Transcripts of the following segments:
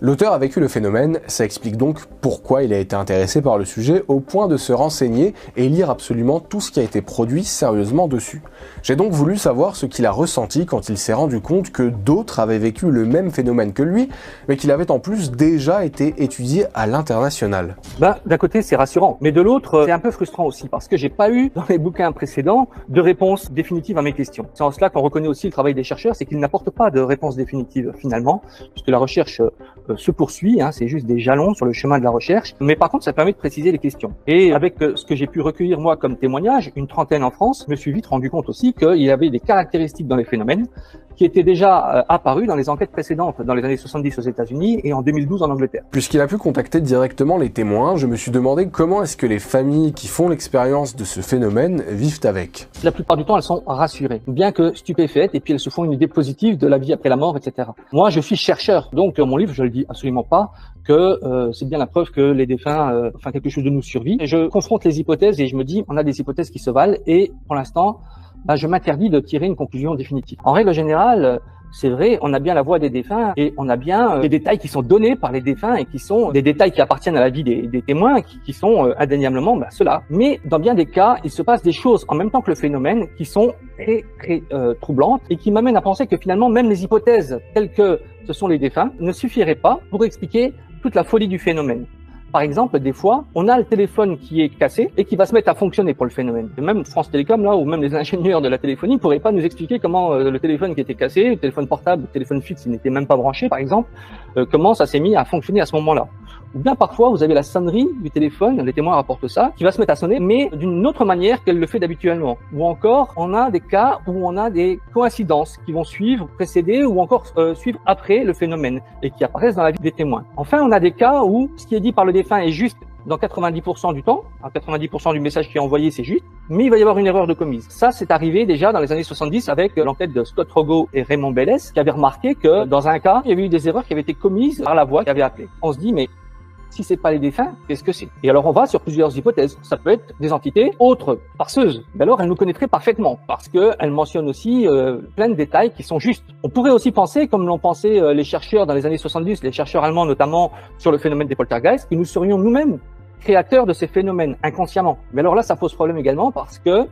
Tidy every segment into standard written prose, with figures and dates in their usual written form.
L'auteur a vécu le phénomène, ça explique donc pourquoi il a été intéressé par le sujet au point de se renseigner et lire absolument tout ce qui a été produit sérieusement dessus. J'ai donc voulu savoir ce qu'il a ressenti quand il s'est rendu compte que d'autres avaient vécu le même phénomène que lui, mais qu'il avait en plus déjà été étudié à l'international. D'un côté c'est rassurant, mais de l'autre c'est un peu frustrant aussi, parce que j'ai pas eu dans les bouquins précédents de réponse définitive à mes questions. C'est en cela qu'on reconnaît aussi le travail des chercheurs, c'est qu'ils n'apportent pas de réponse définitive finalement, puisque la recherche se poursuit, c'est juste des jalons sur le chemin de la recherche, mais par contre ça permet de préciser les questions. Et avec ce que j'ai pu recueillir moi comme témoignage, une trentaine en France, je me suis vite rendu compte aussi qu'il y avait des caractéristiques dans les phénomènes qui étaient déjà apparus dans les enquêtes précédentes, dans les années 70 aux États-Unis et en 2012 en Angleterre. Puisqu'il a pu contacter directement les témoins, je me suis demandé comment est-ce que les familles qui font l'expérience de ce phénomène vivent avec. La plupart du temps, elles sont rassurées, bien que stupéfaites, et puis elles se font une idée positive de la vie après la mort, etc. Moi, je suis chercheur, donc dans mon livre, je le dis absolument pas que c'est bien la preuve que les défunts, quelque chose de nous survit. Et je confronte les hypothèses et je me dis, on a des hypothèses qui se valent, et pour l'instant, je m'interdis de tirer une conclusion définitive. En règle générale, c'est vrai, on a bien la voix des défunts et on a bien des détails qui sont donnés par les défunts et qui sont des détails qui appartiennent à la vie des témoins, qui sont indéniablement ceux-là. Mais dans bien des cas, il se passe des choses en même temps que le phénomène qui sont très troublantes et qui m'amènent à penser que finalement même les hypothèses telles que ce sont les défunts ne suffiraient pas pour expliquer toute la folie du phénomène. Par exemple, des fois, on a le téléphone qui est cassé et qui va se mettre à fonctionner pour le phénomène. Et même France Télécom, là, ou même les ingénieurs de la téléphonie ne pourraient pas nous expliquer comment le téléphone qui était cassé, le téléphone portable, le téléphone fixe, il n'était même pas branché, par exemple, comment ça s'est mis à fonctionner à ce moment-là. Ou bien parfois, vous avez la sonnerie du téléphone, les témoins rapportent ça, qui va se mettre à sonner, mais d'une autre manière qu'elle le fait d'habituellement. Ou encore, on a des cas où on a des coïncidences qui vont suivre, précéder ou encore suivre après le phénomène et qui apparaissent dans la vie des témoins. Enfin, on a des cas où ce qui est dit par le défunt est juste dans 90% du temps, 90% du message qui est envoyé, c'est juste, mais il va y avoir une erreur de commise. Ça, c'est arrivé déjà dans les années 70 avec l'enquête de Scott Rogo et Raymond Bellès, qui avaient remarqué que dans un cas, il y avait eu des erreurs qui avaient été commises par la voix qui avait appelé. On se dit, mais si c'est pas les défunts, qu'est-ce que c'est? Et alors on va sur plusieurs hypothèses. Ça peut être des entités autres, farceuses. Mais alors elle nous connaîtrait parfaitement parce que elle mentionne aussi plein de détails qui sont justes. On pourrait aussi penser, comme l'ont pensé les chercheurs dans les années 70, les chercheurs allemands notamment sur le phénomène des poltergeists, que nous serions nous-mêmes créateurs de ces phénomènes inconsciemment. Mais alors là, ça pose problème également parce que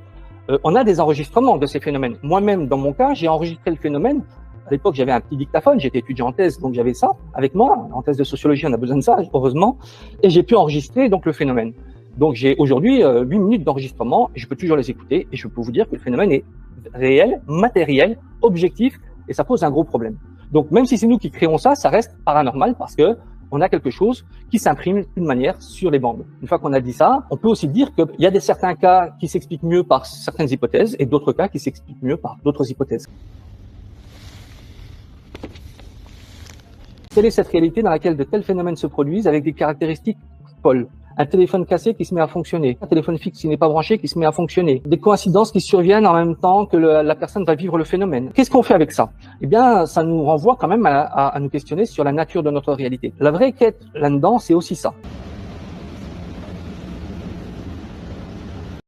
on a des enregistrements de ces phénomènes. Moi-même, dans mon cas, j'ai enregistré le phénomène. À l'époque, j'avais un petit dictaphone, j'étais étudiant en thèse, donc j'avais ça avec moi. En thèse de sociologie, on a besoin de ça, heureusement. Et j'ai pu enregistrer donc le phénomène. Donc j'ai aujourd'hui 8 minutes d'enregistrement et je peux toujours les écouter et je peux vous dire que le phénomène est réel, matériel, objectif et ça pose un gros problème. Donc même si c'est nous qui créons ça, ça reste paranormal parce que on a quelque chose qui s'imprime d'une manière sur les bandes. Une fois qu'on a dit ça, on peut aussi dire qu'il y a certains cas qui s'expliquent mieux par certaines hypothèses et d'autres cas qui s'expliquent mieux par d'autres hypothèses. Quelle est cette réalité dans laquelle de tels phénomènes se produisent avec des caractéristiques folles? Un téléphone cassé qui se met à fonctionner, un téléphone fixe qui n'est pas branché qui se met à fonctionner, des coïncidences qui surviennent en même temps que la personne va vivre le phénomène. Qu'est-ce qu'on fait avec ça? Eh bien, ça nous renvoie quand même à nous questionner sur la nature de notre réalité. La vraie quête là-dedans, c'est aussi ça.